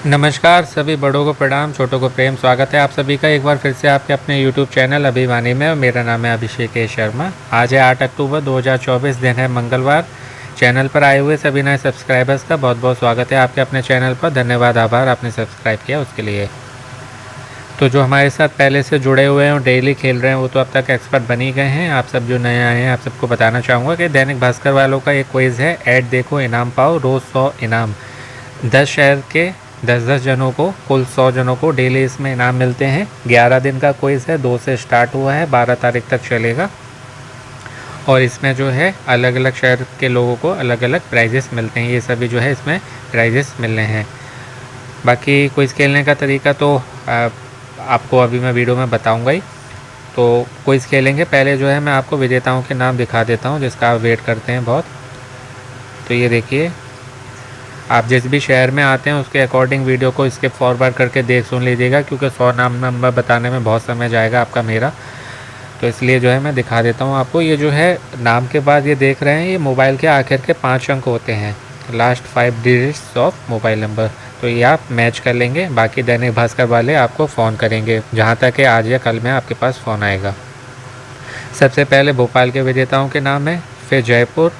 नमस्कार, सभी बड़ों को प्रणाम, छोटों को प्रेम। स्वागत है आप सभी का एक बार फिर से आपके अपने YouTube चैनल अभिमानी में। मेरा नाम है अभिषेक शर्मा। आज है 8 अक्टूबर 2024, दिन है मंगलवार। चैनल पर आए हुए सभी नए सब्सक्राइबर्स का बहुत बहुत स्वागत है आपके अपने चैनल पर। धन्यवाद, आभार आपने सब्सक्राइब किया उसके लिए। तो जो हमारे साथ पहले से जुड़े हुए हैं और डेली खेल रहे हैं वो तो अब तक एक्सपर्ट बन ही गए हैं। आप सब जो नए आए हैं आप सबको बताना चाहूँगा कि दैनिक भास्कर वालों का एक क्विज़ है, ऐड देखो इनाम पाओ, रोज़ 100 इनाम। 10 शहर के 10-10 जनों को, कुल 100 जनों को डेली इसमें इनाम मिलते हैं। 11 दिन का क्विज़ है, 2 से स्टार्ट हुआ है, 12 तारीख तक चलेगा। और इसमें जो है अलग अलग शहर के लोगों को अलग अलग प्राइजेस मिलते हैं। ये सभी जो है इसमें प्राइजेस मिलने हैं। बाकी क्विज़ खेलने का तरीका तो आपको अभी मैं वीडियो में बताऊंगा ही। तो क्विज़ खेलेंगे, पहले जो है मैं आपको विजेताओं के नाम दिखा देता हूं जिसका आप वेट करते हैं बहुत। तो ये देखिए, आप जिस भी शहर में आते हैं उसके अकॉर्डिंग वीडियो को स्किप फॉरवर्ड करके देख सुन लीजिएगा, क्योंकि 100 नाम नंबर बताने में बहुत समय जाएगा आपका मेरा। तो इसलिए जो है मैं दिखा देता हूँ आपको। ये जो है नाम के बाद ये देख रहे हैं, ये मोबाइल के आखिर के 5 अंक होते हैं, last 5 digits of mobile number. तो ये आप मैच कर लेंगे। बाकी दैनिक भास्कर वाले आपको फ़ोन करेंगे, जहाँ तक है आज या कल में आपके पास फ़ोन आएगा। सबसे पहले भोपाल के विजेताओं के नाम है, फिर जयपुर,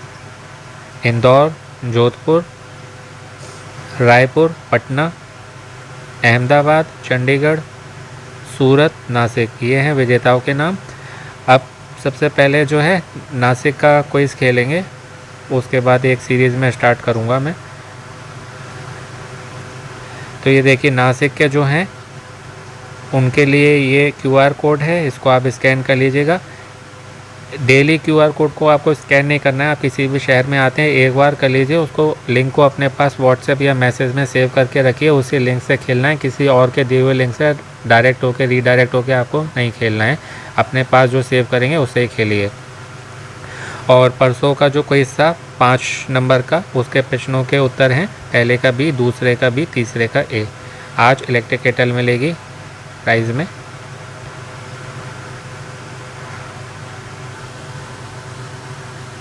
इंदौर, जोधपुर, रायपुर, पटना, अहमदाबाद, चंडीगढ़, सूरत, नासिक। ये हैं विजेताओं के नाम। अब सबसे पहले जो है नासिक का क्विज़ खेलेंगे, उसके बाद एक सीरीज़ में स्टार्ट करूँगा मैं। तो ये देखिए, नासिक के जो हैं उनके लिए ये QR कोड है, इसको आप स्कैन कर लीजिएगा। डेली QR कोड को आपको स्कैन नहीं करना है। आप किसी भी शहर में आते हैं एक बार कर लीजिए, उसको लिंक को अपने पास व्हाट्सएप या मैसेज में सेव करके रखिए। उसी लिंक से खेलना है, किसी और के दिए हुए लिंक से डायरेक्ट होकर रीडायरेक्ट होकर आपको नहीं खेलना है। अपने पास जो सेव करेंगे उससे ही खेलिए। और परसों का जो क्विज़ था 5 नंबर का, उसके प्रश्नों के उत्तर हैं, पहले का B, दूसरे का B, तीसरे का A। आज इलेक्ट्रिक केटल मिलेगी प्राइज़ में।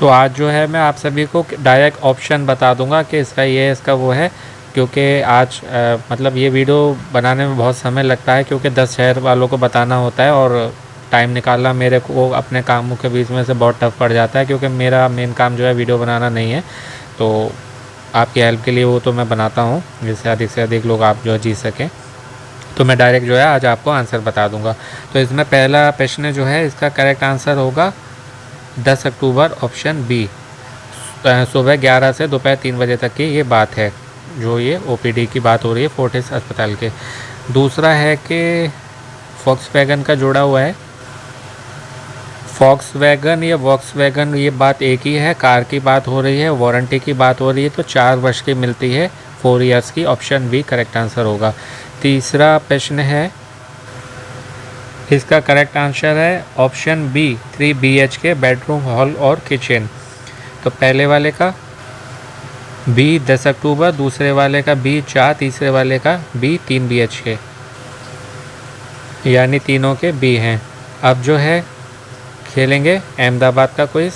तो आज जो है मैं आप सभी को डायरेक्ट ऑप्शन बता दूंगा कि इसका ये है, इसका वो है, क्योंकि आज मतलब ये वीडियो बनाने में बहुत समय लगता है, क्योंकि 10 शहर वालों को बताना होता है और टाइम निकालना मेरे को अपने कामों के बीच में से बहुत टफ पड़ जाता है, क्योंकि मेरा मेन काम जो है वीडियो बनाना नहीं है। तो आपकी हेल्प के लिए वो तो मैं बनाता हूँ, जिससे अधिक से अधिक लोग आप जो है जीत सकें। तो मैं डायरेक्ट जो है आज आपको आंसर बता दूंगा। तो इसमें पहला प्रश्न जो है, इसका करेक्ट आंसर होगा 10 अक्टूबर, ऑप्शन बी। सुबह 11 से दोपहर 3 बजे तक की ये बात है, जो ये OPD की बात हो रही है फोर्टिस अस्पताल के। दूसरा है कि वॉक्सवैगन का जोड़ा हुआ है। वॉक्सवैगन या वॉक्सवैगन ये बात एक ही है, कार की बात हो रही है, वारंटी की बात हो रही है, तो 4 वर्ष की मिलती है, 4 ईयर्स की। ऑप्शन बी करेक्ट आंसर होगा। तीसरा प्रश्न है, इसका करेक्ट आंसर है option B, 3 BHK bedroom, hall और किचन। तो पहले वाले का बी 10 अक्टूबर, दूसरे वाले का बी 4, तीसरे वाले का बी 3 BHK, यानी तीनों के बी हैं। अब जो है खेलेंगे अहमदाबाद का क्विज़।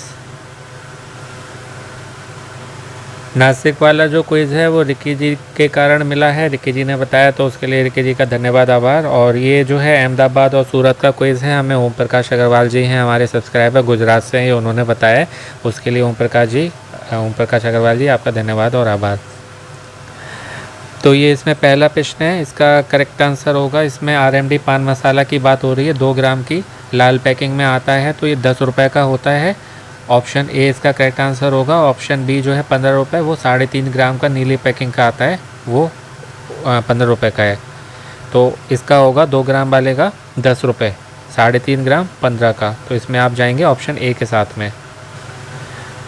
नासिक वाला जो क्विज़ है वो रिकी जी के कारण मिला है, रिकी जी ने बताया, तो उसके लिए रिकी जी का धन्यवाद, आभार। और ये जो है अहमदाबाद और सूरत का क्विज़ है, हमें ओम प्रकाश अग्रवाल जी हैं हमारे सब्सक्राइबर, गुजरात से हैं, उन्होंने बताया, उसके लिए ओम प्रकाश अग्रवाल जी आपका धन्यवाद और आभार। तो ये इसमें पहला प्रश्न है, इसका करेक्ट आंसर होगा, इसमें RMD पान मसाला की बात हो रही है, 2 ग्राम की लाल पैकिंग में आता है, तो ये 10 रुपये का होता है। ऑप्शन ए इसका करेक्ट आंसर होगा। ऑप्शन बी जो है 15 रुपये, वो 3.5 ग्राम का नीली पैकिंग का आता है, वो 15 रुपये का है। तो इसका होगा 2 ग्राम वाले का 10 रुपये, 3.5 ग्राम 15 का। तो इसमें आप जाएंगे ऑप्शन ए के साथ में।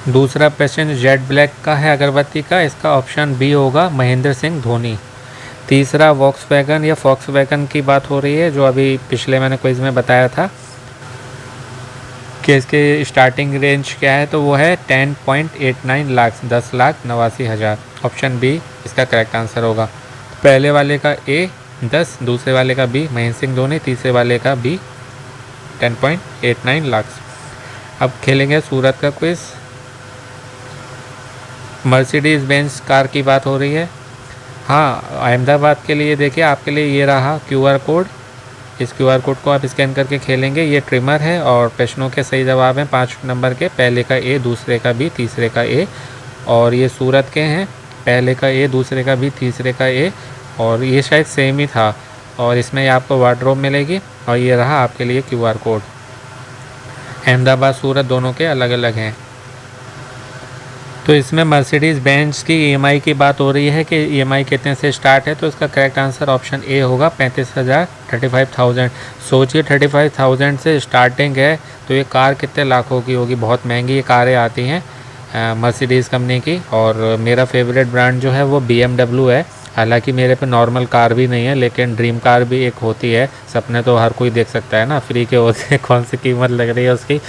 दूसरा प्रश्न जेड ब्लैक का है, अगरबत्ती का, इसका ऑप्शन बी होगा, महेंद्र सिंह धोनी। तीसरा वॉक्सवैगन या फॉक्सवैगन की बात हो रही है, जो अभी पिछले मैंने क्विज़ में बताया था कि इसके स्टार्टिंग रेंज क्या है, तो वो है 10.89 लाख, 10,89,000। ऑप्शन बी इसका करेक्ट आंसर होगा। पहले वाले का ए 10, दूसरे वाले का बी महेंद्र सिंह धोनी, तीसरे वाले का बी 10.89 लाख। अब खेलेंगे सूरत का क्विज़। मर्सिडीज़ बेंज कार की बात हो रही है, हाँ, अहमदाबाद के लिए देखिए आपके लिए ये रहा QR कोड। इस QR कोड को आप स्कैन करके खेलेंगे। ये ट्रिमर है और प्रश्नों के सही जवाब हैं 5 नंबर के, पहले का A, दूसरे का B, तीसरे का A। और ये सूरत के हैं, पहले का A, दूसरे का B, तीसरे का A। और ये शायद सेम ही था। और इसमें आपको वार्डरोब मिलेगी। और ये रहा आपके लिए QR कोड। अहमदाबाद सूरत दोनों के अलग अलग हैं। तो इसमें मर्सिडीज़ बेंज की EMI की बात हो रही है कि EMI कितने से स्टार्ट है। तो इसका करेक्ट आंसर ऑप्शन ए होगा 35,000, 35,000। सोचिए 35,000 से स्टार्टिंग है तो ये कार कितने लाखों की होगी। बहुत महंगी ये कारें आती हैं मर्सिडीज़ कंपनी की। और मेरा फेवरेट ब्रांड जो है वो BMW है। हालांकि मेरे पे नॉर्मल कार भी नहीं है, लेकिन ड्रीम कार भी एक होती है। सपने तो हर कोई देख सकता है ना, फ्री के होते हैं, कौन सी कीमत लग रही है उसकी।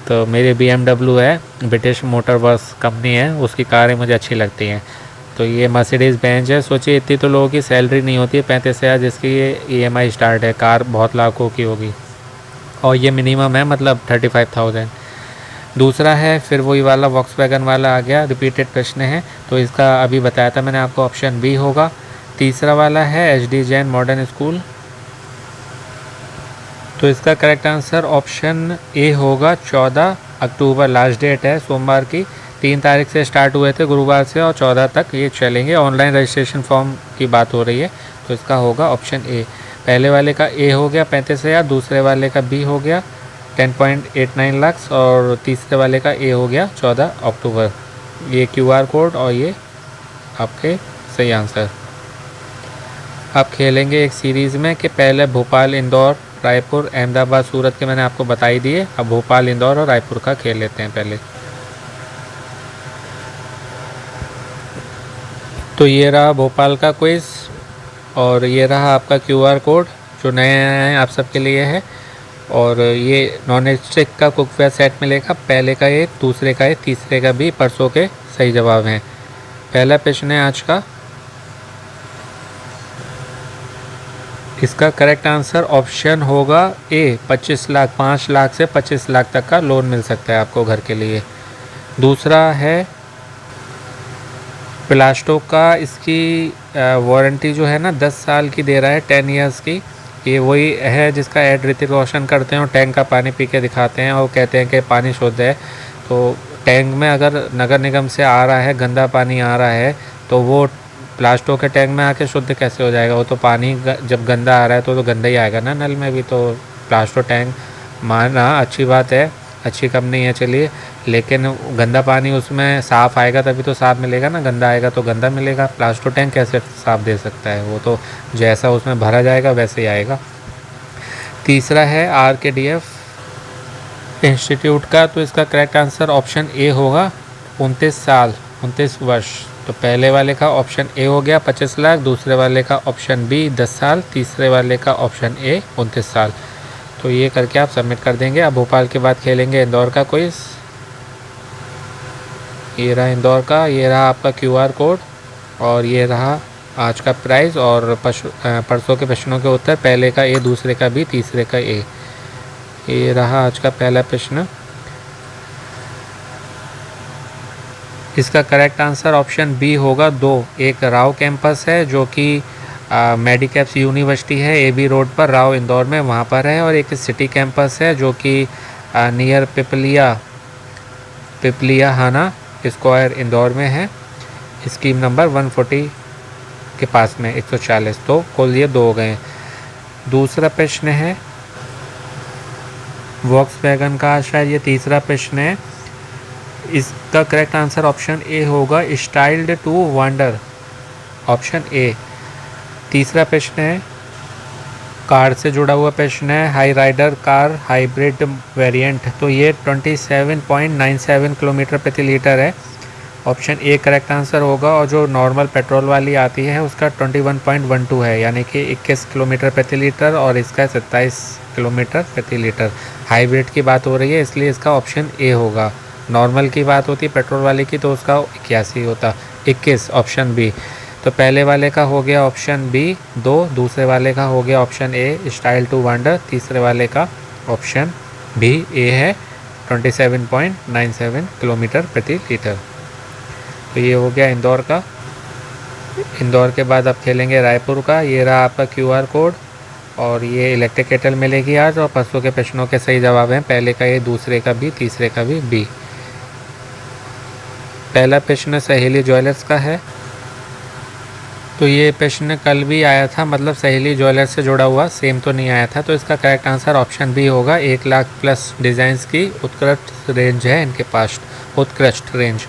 तो मेरी BMW है, ब्रिटिश मोटर वर्क्स कंपनी है, उसकी कारें मुझे अच्छी लगती हैं। तो ये मर्सिडीज़ बेंज है। सोचिए इतनी तो लोगों की सैलरी नहीं होती है 35,000 जिसकी ये EMI स्टार्ट है। कार बहुत लाखों की होगी और ये मिनिमम है, मतलब 35,000। दूसरा है फिर वही वाला वॉक्सवैगन वाला आ गया, रिपीटेड प्रश्न है। तो इसका अभी बताया था मैंने आपको, ऑप्शन बी होगा। तीसरा वाला है HD जैन मॉडर्न स्कूल। तो इसका करेक्ट आंसर ऑप्शन ए होगा 14 अक्टूबर, लास्ट डेट है सोमवार की। 3 तारीख से स्टार्ट हुए थे गुरुवार से, और 14 तक ये चलेंगे। ऑनलाइन रजिस्ट्रेशन फॉर्म की बात हो रही है। तो इसका होगा ऑप्शन ए। पहले वाले का ए हो गया 35,000, दूसरे वाले का बी हो गया 10.89 लाख, और तीसरे वाले का ए हो गया 14 अक्टूबर। ये QR कोड और ये आपके सही आंसर। आप खेलेंगे एक सीरीज़ में कि पहले भोपाल, इंदौर, रायपुर, अहमदाबाद, सूरत के मैंने आपको बताई दिए। अब भोपाल, इंदौर और रायपुर का खेल लेते हैं पहले। तो ये रहा भोपाल का क्विज़ और ये रहा आपका QR कोड जो नए आए हैं आप सबके लिए है। और ये नॉन स्टिक का कुकवेयर सेट मिलेगा। पहले का ए, दूसरे का ए, तीसरे का भी परसों के सही जवाब हैं। पहला प्रश्न है आज का, इसका करेक्ट आंसर ऑप्शन होगा ए 25 लाख। 5 लाख से 25 लाख तक का लोन मिल सकता है आपको घर के लिए। दूसरा है प्लास्टो का, इसकी वारंटी जो है ना 10 साल की दे रहा है, 10 ईयर्स की। ये वही है जिसका ऐड ऋतिक रोशन करते हैं और टैंक का पानी पी के दिखाते हैं और कहते हैं कि पानी शुद्ध है। तो टैंक में अगर नगर निगम से आ रहा है, गंदा पानी आ रहा है, तो वो प्लास्टो के टैंक में आके शुद्ध कैसे हो जाएगा। वो तो पानी जब गंदा आ रहा है तो गंदा ही आएगा ना नल में भी। तो प्लास्टो टैंक मानना अच्छी बात है, अच्छी कंपनी है चलिए, लेकिन गंदा पानी उसमें साफ़ आएगा तभी तो साफ़ मिलेगा ना, गंदा आएगा तो गंदा मिलेगा। प्लास्टो टैंक कैसे साफ़ दे सकता है, वो तो जैसा उसमें भरा जाएगा वैसे ही आएगा। तीसरा है RKDF इंस्टीट्यूट का। तो इसका करेक्ट आंसर ऑप्शन ए होगा 29 साल, 29 वर्ष। तो पहले वाले का ऑप्शन ए हो गया 25 लाख, दूसरे वाले का ऑप्शन बी 10 साल, तीसरे वाले का ऑप्शन ए 29 साल। तो ये करके आप सबमिट कर देंगे। अब भोपाल के बाद खेलेंगे इंदौर का क्विज़। ये रहा इंदौर का, ये रहा आपका QR कोड और ये रहा आज का प्राइज़ और परसों के प्रश्नों के उत्तर। पहले का ए, दूसरे का बी, तीसरे का ए। ये रहा आज का पहला प्रश्न। इसका करेक्ट आंसर ऑप्शन बी होगा 2। एक राव कैंपस है जो कि मेडिकैप्स यूनिवर्सिटी है AB रोड पर, राव इंदौर में, वहाँ पर है। और एक सिटी कैंपस है जो कि नियर पिपलिया हाना स्क्वायर इंदौर में है, स्कीम नंबर 140 के पास में 140। तो कुल ये 2 हो गए। दूसरा प्रश्न है वॉक्सवैगन का, शायद ये तीसरा प्रश्न है। इसका करेक्ट आंसर ऑप्शन ए होगा styled to wonder, option A. तीसरा प्रश्न है कार से जुड़ा हुआ प्रश्न है, Hyryder car hybrid variant. तो ये 27.97 किलोमीटर प्रति लीटर है, ऑप्शन ए करेक्ट आंसर होगा। और जो नॉर्मल पेट्रोल वाली आती है उसका 21.12 है, यानी कि 21 किलोमीटर प्रति लीटर, और इसका 27 किलोमीटर प्रति लीटर। हाइब्रिड की बात हो रही है इसलिए इसका ऑप्शन ए होगा। नॉर्मल की बात होती पेट्रोल वाले की तो उसका 81 होता, 21 ऑप्शन बी। तो पहले वाले का हो गया ऑप्शन बी 2, दूसरे वाले का हो गया option A style to wonder, तीसरे वाले का ऑप्शन बी ए है 27.97 किलोमीटर प्रति लीटर। तो ये हो गया इंदौर का। इंदौर के बाद अब खेलेंगे रायपुर का। ये रहा आपका QR कोड और ये इलेक्ट्रिक केटल मिलेगी आज। और परसों के प्रश्नों के सही जवाब हैं पहले का ए, दूसरे का बी, तीसरे का भी बी। पहला प्रश्न सहेली ज्वेलर्स का है। तो ये प्रश्न कल भी आया था, मतलब सहेली ज्वेलर्स से जुड़ा हुआ, सेम तो नहीं आया था। तो इसका करेक्ट आंसर ऑप्शन बी होगा। 1 लाख प्लस डिज़ाइंस की उत्कृष्ट रेंज है इनके पास, उत्कृष्ट रेंज।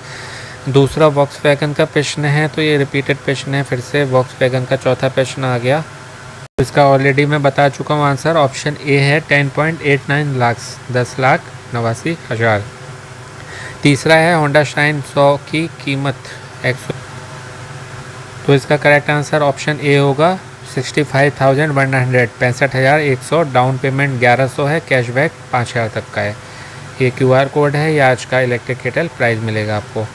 दूसरा वॉक्सवैगन का प्रश्न है। तो ये रिपीटेड प्रश्न है, फिर से वॉक्सवैगन का चौथा प्रश्न आ गया। तो इसका ऑलरेडी मैं बता चुका हूँ आंसर। ऑप्शन ए है 10.89 लाख, 10,89,000। तीसरा है होंडा शाइन 100 की कीमत 100। तो इसका करेक्ट आंसर ऑप्शन ए होगा 65,100, 65,100। डाउन पेमेंट 1,100 है, कैशबैक 5,000 तक का है। ये QR कोड है, या आज का इलेक्ट्रिक केटल प्राइस मिलेगा आपको।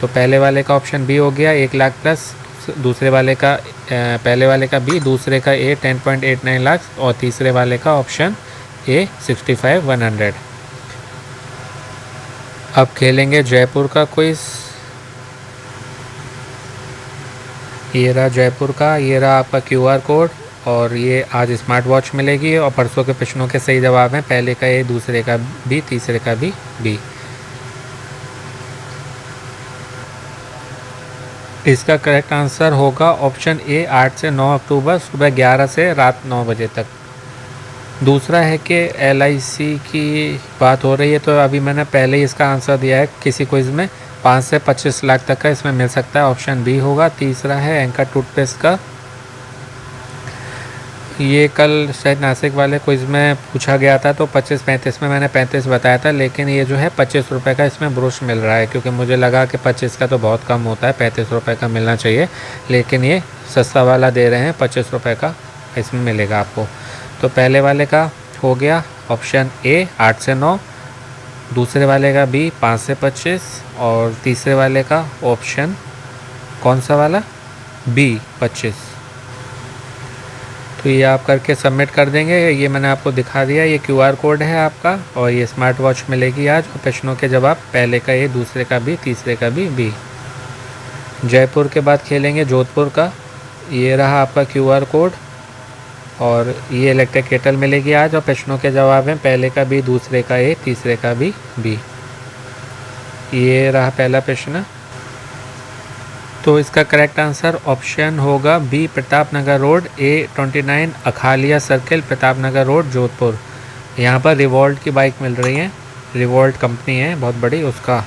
तो पहले वाले का ऑप्शन बी हो गया 1 लाख प्लस, दूसरे वाले का पहले वाले का बी, दूसरे का ए 10.89 लाख और तीसरे वाले का ऑप्शन ए 65,100। अब खेलेंगे जयपुर का क्विज। ये रहा जयपुर का, ये रहा आपका QR कोड और ये आज स्मार्ट वॉच मिलेगी। और परसों के प्रश्नों के सही जवाब हैं पहले का ए, दूसरे का बी, तीसरे का भी बी। इसका करेक्ट आंसर होगा ऑप्शन ए 8 से 9 अक्टूबर सुबह 11 से रात 9 बजे तक। दूसरा है कि LIC की बात हो रही है। तो अभी मैंने पहले ही इसका आंसर दिया है किसी क्विज़ में, 5 से 25 लाख तक का इसमें मिल सकता है, ऑप्शन बी होगा। तीसरा है एंकर टूथपेस्ट का। ये कल शायद नासिक वाले क्विज़ में पूछा गया था, तो 25-35 में मैंने 35 बताया था, लेकिन ये जो है 25 रुपये का इसमें ब्रश मिल रहा है, क्योंकि मुझे लगा कि 25 का तो बहुत कम होता है, 35 रुपये का मिलना चाहिए, लेकिन ये सस्ता वाला दे रहे हैं, 25 रुपये का इसमें मिलेगा आपको। तो पहले वाले का हो गया ऑप्शन ए 8 से 9, दूसरे वाले का बी 5 से 25 और तीसरे वाले का ऑप्शन कौन सा वाला, बी 25। तो ये आप करके सबमिट कर देंगे। ये मैंने आपको दिखा दिया, ये QR कोड है आपका और ये स्मार्ट वॉच मिलेगी आज। और प्रश्नों के जवाब पहले का ए, दूसरे का बी, तीसरे का भी बी। जयपुर के बाद खेलेंगे जोधपुर का। ये रहा आपका QR कोड और ये इलेक्ट्रिक केटल मिलेगी आज। और प्रश्नों के जवाब हैं पहले का बी, दूसरे का ए, तीसरे का भी बी। ये रहा पहला प्रश्न। तो इसका करेक्ट आंसर ऑप्शन होगा B Pratap Nagar road, A29 अखालिया circle, Pratap Nagar road, Jodhpur. यहाँ पर रिवॉल्ट की बाइक मिल रही है, रिवॉल्ट कंपनी है बहुत बड़ी, उसका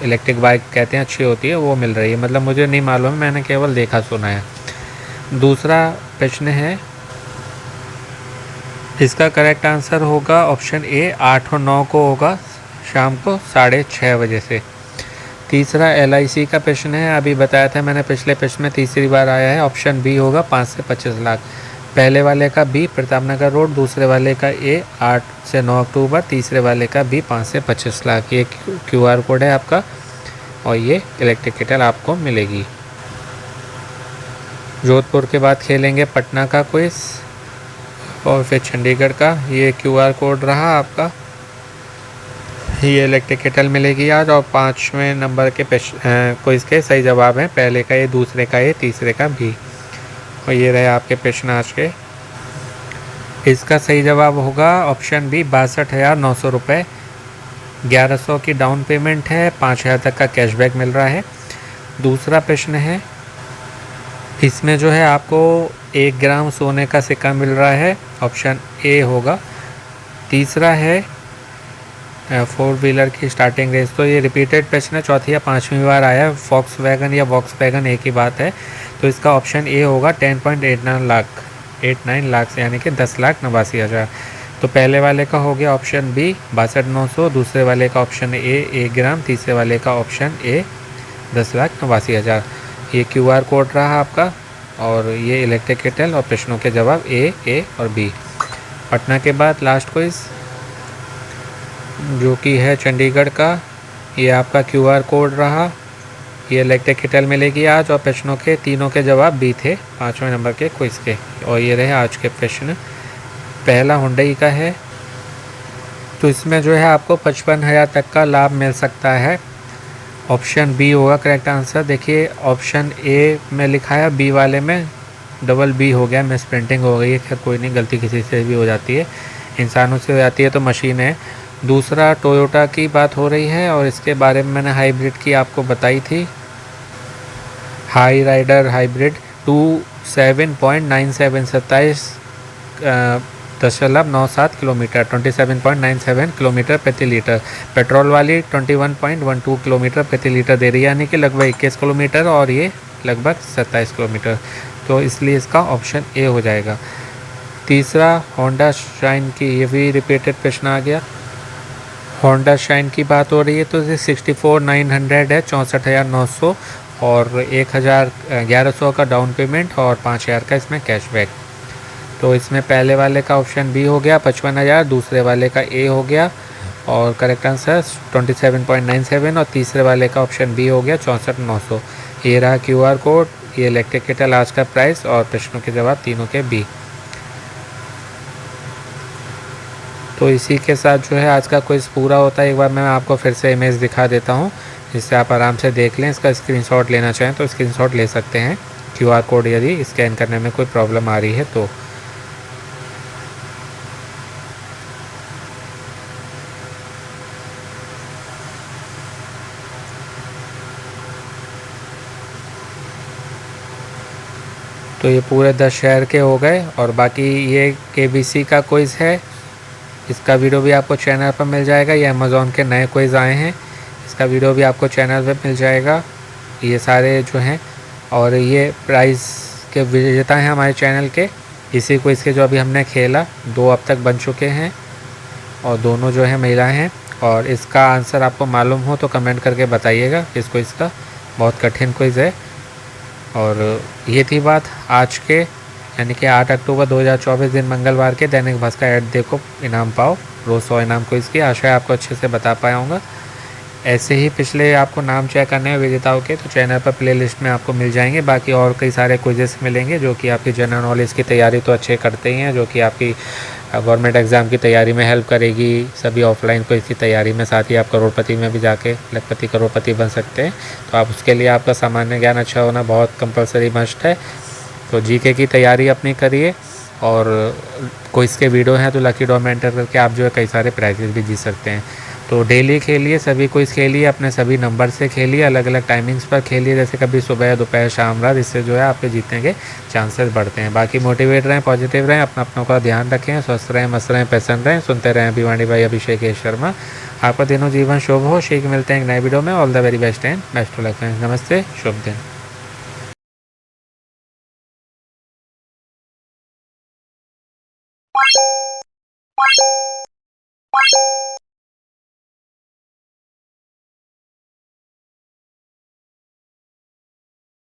इलेक्ट्रिक बाइक कहते हैं, अच्छी होती है, वो मिल रही है। मतलब मुझे नहीं मालूम है, मैंने केवल देखा सुना है। दूसरा प्रश्न है, इसका करेक्ट आंसर होगा ऑप्शन ए 8 और 9 को होगा शाम को 6:30 बजे से। तीसरा LIC का प्रश्न है, अभी बताया था मैंने पिछले प्रश्न में, तीसरी बार आया है, ऑप्शन बी होगा 5 से 25 लाख। पहले वाले का बी प्रताप नगर रोड, दूसरे वाले का ए 8 से 9 अक्टूबर, तीसरे वाले का बी 5 से 25 लाख। ये QR कोड है आपका और ये इलेक्ट्रिक केटल आपको मिलेगी। जोधपुर के बाद खेलेंगे पटना का क्विज और फिर चंडीगढ़ का। ये QR कोड रहा आपका, ये इलेक्ट्रिक केटल मिलेगी आज। और 5वें नंबर के क्विज के सही जवाब हैं पहले का ए, दूसरे का ए, तीसरे का बी। और ये रहे आपके प्रश्न आज के। इसका सही जवाब होगा ऑप्शन बी 62,900 रुपये। 1,100 की डाउन पेमेंट है, 5,000 तक का कैशबैक मिल रहा है। दूसरा प्रश्न है, इसमें जो है आपको 1 ग्राम सोने का सिक्का मिल रहा है, ऑप्शन ए होगा। तीसरा है 4 व्हीलर की स्टार्टिंग रेंज। तो ये रिपीटेड प्रश्न है, चौथी या 5वीं बार आया है। वॉक्सवैगन या वॉक्सवैगन एक ही बात है। तो इसका ऑप्शन ए होगा 10.89 लाख, 89 लाख यानी कि 10,89,000। तो पहले वाले का हो गया ऑप्शन बी 62,900, दूसरे वाले का ऑप्शन ए 1 ग्राम, तीसरे वाले का ऑप्शन ए 10,89,000। ये QR कोड रहा आपका और ये इलेक्ट्रिक केटल और प्रश्नों के जवाब ए और बी। पटना के बाद लास्ट क्विज जो कि है चंडीगढ़ का। ये आपका QR कोड रहा, ये इलेक्ट्रिक केटल मिलेगी आज। और प्रश्नों के तीनों के जवाब बी थे 5वें नंबर के क्विज के। और ये रहे आज के प्रश्न। पहला हुंडई का है, तो इसमें जो है आपको 55,000 तक का लाभ मिल सकता है। ऑप्शन बी होगा करेक्ट आंसर। देखिए ऑप्शन ए में लिखा है, बी वाले में डबल बी हो गया, मिस प्रिंटिंग हो गई है। खैर कोई नहीं, गलती किसी से भी हो जाती है, इंसानों से हो जाती है तो मशीन है। दूसरा टोयोटा की बात हो रही है और इसके बारे में मैंने हाइब्रिड की आपको बताई थी। Hyryder hybrid 27.97 27.97 kilometre 27.97 kilometre प्रति लीटर। पेट्रोल वाली 21.12 किलोमीटर प्रति लीटर दे रही है, यानी कि लगभग 21 किलोमीटर और ये लगभग 27 किलोमीटर। तो इसलिए इसका ऑप्शन ए हो जाएगा। तीसरा होंडा शाइन की, ये भी रिपीटेड प्रश्न आ गया। होंडा शाइन की बात हो रही है तो ये 64,900 है, 64,900 और 1,1100 का डाउन पेमेंट और 5,000 का इसमें कैशबैक। तो इसमें पहले वाले का ऑप्शन बी हो गया 55,000, दूसरे वाले का ए हो गया और करेक्ट आंसर 27.97 और तीसरे वाले का ऑप्शन बी हो गया 64,900। ये रहा QR कोड, ये इलेक्ट्रिक केटल आज का प्राइस और प्रश्नों के जवाब तीनों के बी। तो इसी के साथ जो है आज का क्विज़ पूरा होता है। एक बार मैं आपको फिर से इमेज दिखा देता हूँ जिससे आप आराम से देख लें। इसका स्क्रीनशॉट लेना चाहें तो स्क्रीनशॉट ले सकते हैं, QR कोड यदि स्कैन करने में कोई प्रॉब्लम आ रही है तो। तो ये पूरे 10 शहर के हो गए और बाकी ये KBC का क्विज़ है, इसका वीडियो भी आपको चैनल पर मिल जाएगा। ये अमेज़ॉन के नए क्विज़ आए हैं, इसका वीडियो भी आपको चैनल पर मिल जाएगा। ये सारे जो हैं और ये प्राइज़ के विजेता हैं हमारे चैनल के। इसी क्विज़ के जो अभी हमने खेला 2 अब तक बन चुके हैं और दोनों जो है महिलाएं हैं। और इसका आंसर आपको मालूम हो तो कमेंट करके बताइएगा इस क्विज़ का, बहुत कठिन क्विज़ है। और ये थी बात आज के, यानी कि 8 अक्टूबर 2024 दिन मंगलवार के दैनिक भास्कर ऐड देखो इनाम पाओ रोज़ 100 इनाम क्विज़ की। आशा है आपको अच्छे से बता पाया होगा। ऐसे ही पिछले आपको नाम चेक करने हैं विजेताओं के तो चैनल पर प्लेलिस्ट में आपको मिल जाएंगे। बाकी और कई सारे क्विजेस मिलेंगे जो कि आपकी जनरल नॉलेज की तैयारी तो अच्छे करते ही हैं, जो कि आपकी गवर्नमेंट एग्ज़ाम की तैयारी में हेल्प करेगी, सभी ऑफलाइन क्विज की तैयारी में। साथ ही आप करोड़पति में भी जाके लखपति करोड़पति बन सकते हैं। तो आप उसके लिए आपका सामान्य ज्ञान अच्छा होना बहुत कंपलसरी मस्ट है। तो जीके की तैयारी अपनी करिए और क्विज़ के वीडियो हैं तो लकी ड्रॉ में एंटर करके आप जो है कई सारे प्राइजेस भी जीत सकते हैं। तो डेली खेलिए, सभी क्विज़ खेलिए, अपने सभी नंबर से खेलिए, अलग अलग टाइमिंग्स पर खेलिए, जैसे कभी सुबह दोपहर शाम रात। इससे जो है आपके जीतने के चांसेस बढ़ते हैं। बाकी मोटिवेट रहें, पॉजिटिव रहें, अपनों का ध्यान रखें, स्वस्थ रहें, मस्त रहें, प्रसन्न रहें। सुनते रहें भिवानी भाई अभिषेक शर्मा। आपका दिनों जीवन शुभ हो। शीघ्र मिलते हैं एक नए वीडियो में। All the very best and best of luck friends. नमस्ते, शुभ दिन।